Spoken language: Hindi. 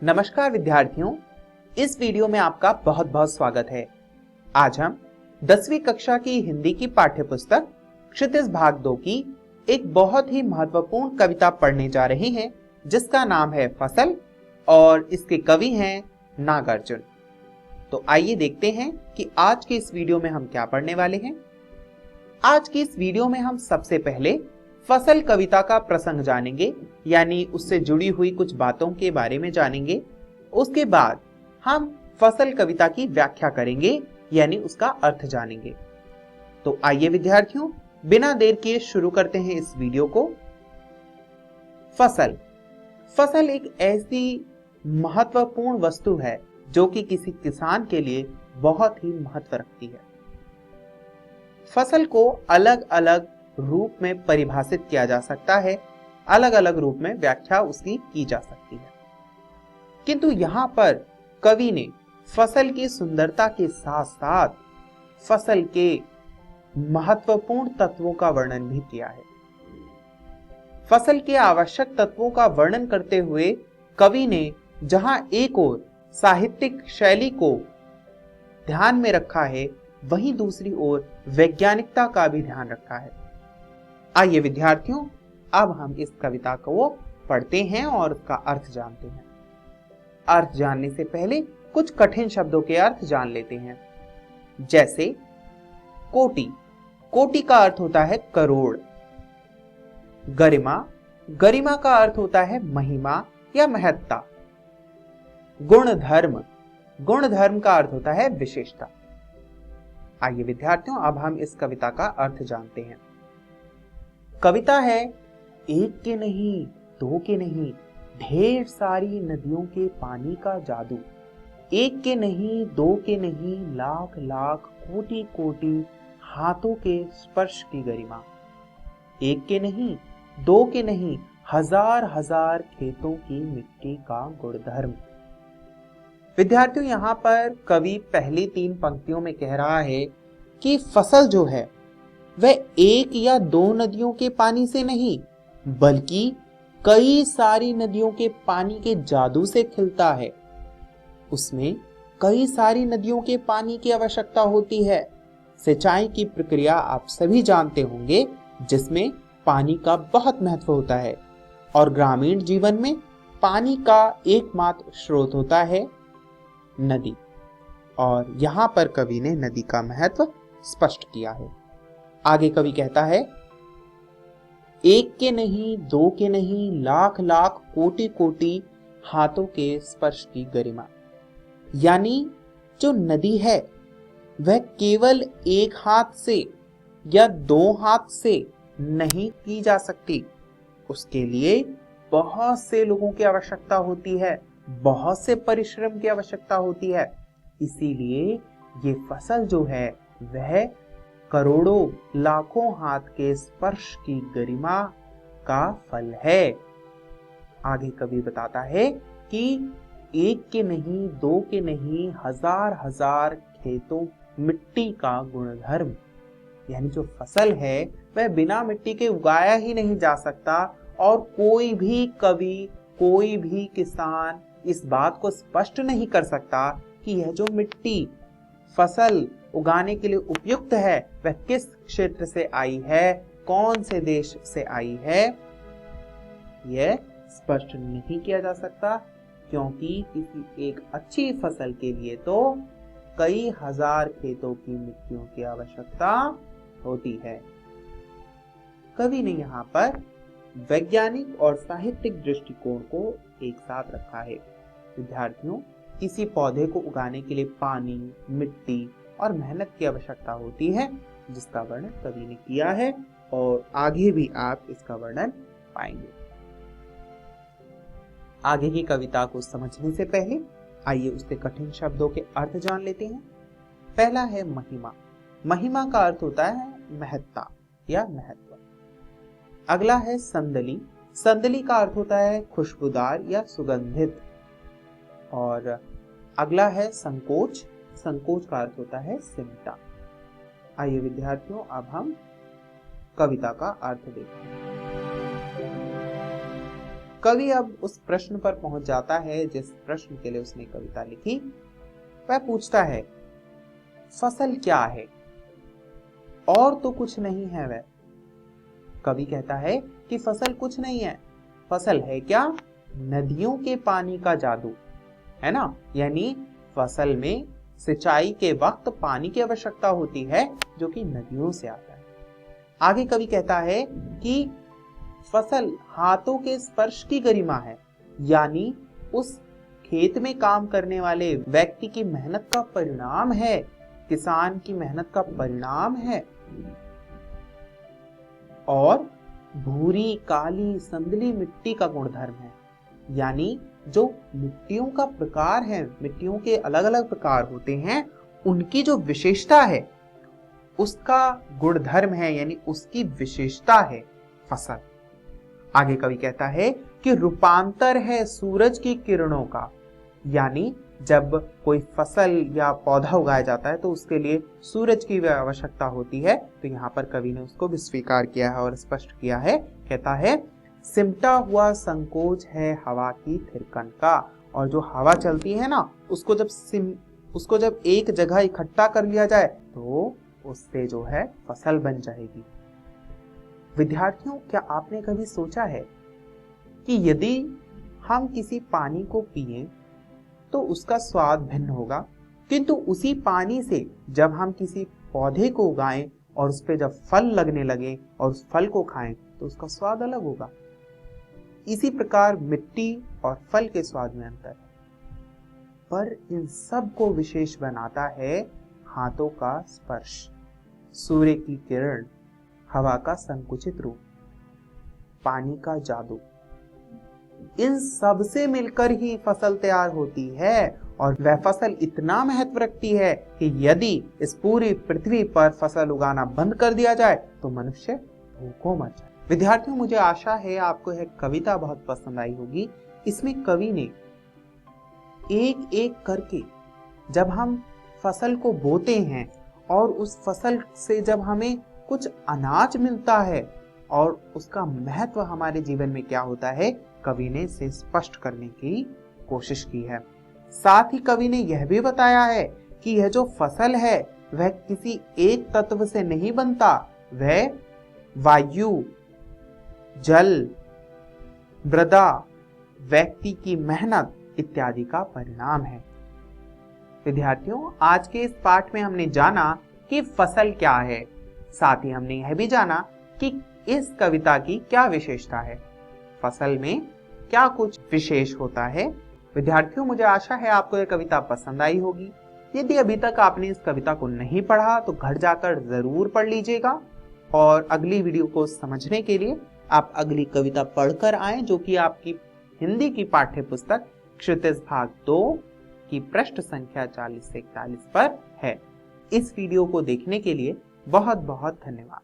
नमस्कार विद्यार्थियों, इस वीडियो में आपका बहुत बहुत स्वागत है। आज हम 10वीं कक्षा की हिंदी की पाठ्य पुस्तक क्षितिज भाग 2 की एक बहुत ही महत्वपूर्ण कविता पढ़ने जा रहे हैं, जिसका नाम है फसल और इसके कवि हैं नागार्जुन। तो आइए देखते हैं कि आज के इस वीडियो में हम क्या पढ़ने वाले हैं। आज की इस वीडियो में हम सबसे पहले फसल कविता का प्रसंग जानेंगे, यानी उससे जुड़ी हुई कुछ बातों के बारे में जानेंगे। उसके बाद हम फसल कविता की व्याख्या करेंगे, यानी उसका अर्थ जानेंगे। तो आइए विद्यार्थियों, बिना देर किए शुरू करते हैं इस वीडियो को। फसल एक ऐसी महत्वपूर्ण वस्तु है जो कि किसी किसान के लिए बहुत ही महत्व रखती है। फसल को अलग अलग रूप में परिभाषित किया जा सकता है, अलग अलग रूप में व्याख्या उसकी की जा सकती है, किंतु यहां पर कवि ने फसल की सुंदरता के साथ साथ फसल के महत्वपूर्ण तत्वों का वर्णन भी किया है। फसल के आवश्यक तत्वों का वर्णन करते हुए कवि ने जहां एक ओर साहित्यिक शैली को ध्यान में रखा है, वहीं दूसरी ओर वैज्ञानिकता का भी ध्यान रखा है। आइए विद्यार्थियों, अब हम इस कविता को पढ़ते हैं और उसका अर्थ जानते हैं। अर्थ जानने से पहले कुछ कठिन शब्दों के अर्थ जान लेते हैं। जैसे कोटि, कोटि का अर्थ होता है करोड़। गरिमा, गरिमा का अर्थ होता है महिमा या महत्ता। गुणधर्म, गुणधर्म का अर्थ होता है विशेषता। आइए विद्यार्थियों, अब हम इस कविता का अर्थ जानते हैं। कविता है एक के नहीं, दो के नहीं, ढेर सारी नदियों के पानी का जादू। एक के नहीं, दो के नहीं, लाख लाख कोटि कोटि हाथों के स्पर्श की गरिमा। एक के नहीं, दो के नहीं, हजार हजार खेतों की मिट्टी का गुणधर्म। विद्यार्थियों, यहाँ पर कवि पहली 3 पंक्तियों में कह रहा है कि फसल जो है वह एक या 2 नदियों के पानी से नहीं, बल्कि कई सारी नदियों के पानी के जादू से खिलता है। उसमें कई सारी नदियों के पानी की आवश्यकता होती है। सिंचाई की प्रक्रिया आप सभी जानते होंगे, जिसमें पानी का बहुत महत्व होता है, और ग्रामीण जीवन में पानी का एकमात्र स्रोत होता है नदी। और यहां पर कवि ने नदी का महत्व स्पष्ट किया है। आगे कवि कहता है, एक के नहीं, दो के नहीं, लाख लाख कोटि कोटि हाथों के स्पर्श की गरिमा। यानी जो नदी है वह केवल एक हाथ से या 2 हाथ से नहीं की जा सकती। उसके लिए बहुत से लोगों की आवश्यकता होती है, बहुत से परिश्रम की आवश्यकता होती है। इसीलिए ये फसल जो है वह करोड़ों लाखों हाथ के स्पर्श की गरिमा का फल है। आगे कवि बताता है कि एक के नहीं, दो के नहीं, हजार हजार खेतों मिट्टी का गुणधर्म। यानी जो फसल है वह बिना मिट्टी के उगाया ही नहीं जा सकता, और कोई भी कवि, कोई भी किसान इस बात को स्पष्ट नहीं कर सकता कि यह जो मिट्टी फसल उगाने के लिए उपयुक्त है वह किस क्षेत्र से आई है, कौन से देश से आई है। यह स्पष्ट नहीं किया जा सकता, क्योंकि किसी एक अच्छी फसल के लिए तो कई हजार खेतों की मिट्टियों की आवश्यकता होती है। कवि ने यहाँ पर वैज्ञानिक और साहित्यिक दृष्टिकोण को एक साथ रखा है। विद्यार्थियों, किसी पौधे को उगाने के लिए पानी, मिट्टी और मेहनत की आवश्यकता होती है, जिसका वर्णन कवि ने किया है, और आगे भी आप इसका वर्णन पाएंगे। आगे की कविता को समझने से पहले आइए उसके कठिन शब्दों के अर्थ जान लेते हैं। पहला है महिमा। महिमा का अर्थ होता है महत्ता या महत्व। अगला है संदली। संदली का अर्थ होता है खुशबूदार या सुगंधित। और अगला है संकोच। संकोच का अर्थ होता है सिमटा। आइए विद्यार्थियों, अब हम कविता का अर्थ देखते हैं। कवि अब उस प्रश्न पर पहुंच जाता है जिस प्रश्न के लिए उसने कविता लिखी। वह पूछता है, फसल क्या है? और तो कुछ नहीं है वह। कवि कहता है कि फसल कुछ नहीं है, फसल है क्या? नदियों के पानी का जादू, है ना। यानी फसल में सिंचाई के वक्त पानी की आवश्यकता होती है जो कि नदियों से आता है। आगे कवि कहता है कि फसल हाथों के स्पर्श की गरिमा है, यानी उस खेत में काम करने वाले व्यक्ति की मेहनत का परिणाम है, किसान की मेहनत का परिणाम है। और भूरी काली संदली मिट्टी का गुणधर्म है, यानी जो मिट्टियों का प्रकार है, मिट्टियों के अलग अलग प्रकार होते हैं, उनकी जो विशेषता है उसका गुणधर्म है, यानी उसकी विशेषता है फसल। आगे कवि कहता है कि रूपांतर है सूरज की किरणों का, यानी जब कोई फसल या पौधा उगाया जाता है तो उसके लिए सूरज की आवश्यकता होती है। तो यहाँ पर कवि ने उसको भी स्वीकार किया है और स्पष्ट किया है। कहता है, सिमटा हुआ संकोच है हवा की थिरकन का। और जो हवा चलती है ना, उसको जब एक जगह इकट्ठा कर लिया जाए तो उससे जो है फसल बन जाएगी। विद्यार्थियों, क्या आपने कभी सोचा है कि यदि हम किसी पानी को पिएं तो उसका स्वाद भिन्न होगा, किंतु उसी पानी से जब हम किसी पौधे को उगाएं और उस पे जब फल लगने लगे और उस फल को खाएं तो उसका स्वाद अलग होगा। इसी प्रकार मिट्टी और फल के स्वाद में अंतर है, पर इन सब को विशेष बनाता है हाथों का स्पर्श, सूर्य की किरण, हवा का संकुचित रूप, पानी का जादू। इन सब से मिलकर ही फसल तैयार होती है और वह फसल इतना महत्व रखती है कि यदि इस पूरी पृथ्वी पर फसल उगाना बंद कर दिया जाए तो मनुष्य भूखों मर जाए। विद्यार्थियों, मुझे आशा है आपको यह कविता बहुत पसंद आई होगी। इसमें कवि ने एक एक करके जब हम फसल को बोते हैं और उस फसल से जब हमें कुछ अनाज मिलता है और उसका महत्व हमारे जीवन में क्या होता है, कवि ने इसे स्पष्ट करने की कोशिश की है। साथ ही कवि ने यह भी बताया है कि यह जो फसल है वह किसी एक तत्व से नहीं बनता, वह वायु, जल, मृदा, व्यक्ति की मेहनत इत्यादि का परिणाम है। विद्यार्थियों, आज के इस पाठ में हमने जाना कि फसल क्या है, साथ ही हमने यह भी जाना कि इस कविता की क्या विशेषता है, फसल में क्या कुछ विशेष होता है। विद्यार्थियों, मुझे आशा है आपको यह कविता पसंद आई होगी। यदि अभी तक आपने इस कविता को नहीं पढ़ा तो घर जाकर जरूर पढ़ लीजिएगा और अगली वीडियो को समझने के लिए आप अगली कविता पढ़कर आएं, जो कि आपकी हिंदी की पाठ्य पुस्तक क्षितिज भाग 2 की पृष्ठ संख्या 40 से 41 पर है। इस वीडियो को देखने के लिए बहुत बहुत धन्यवाद।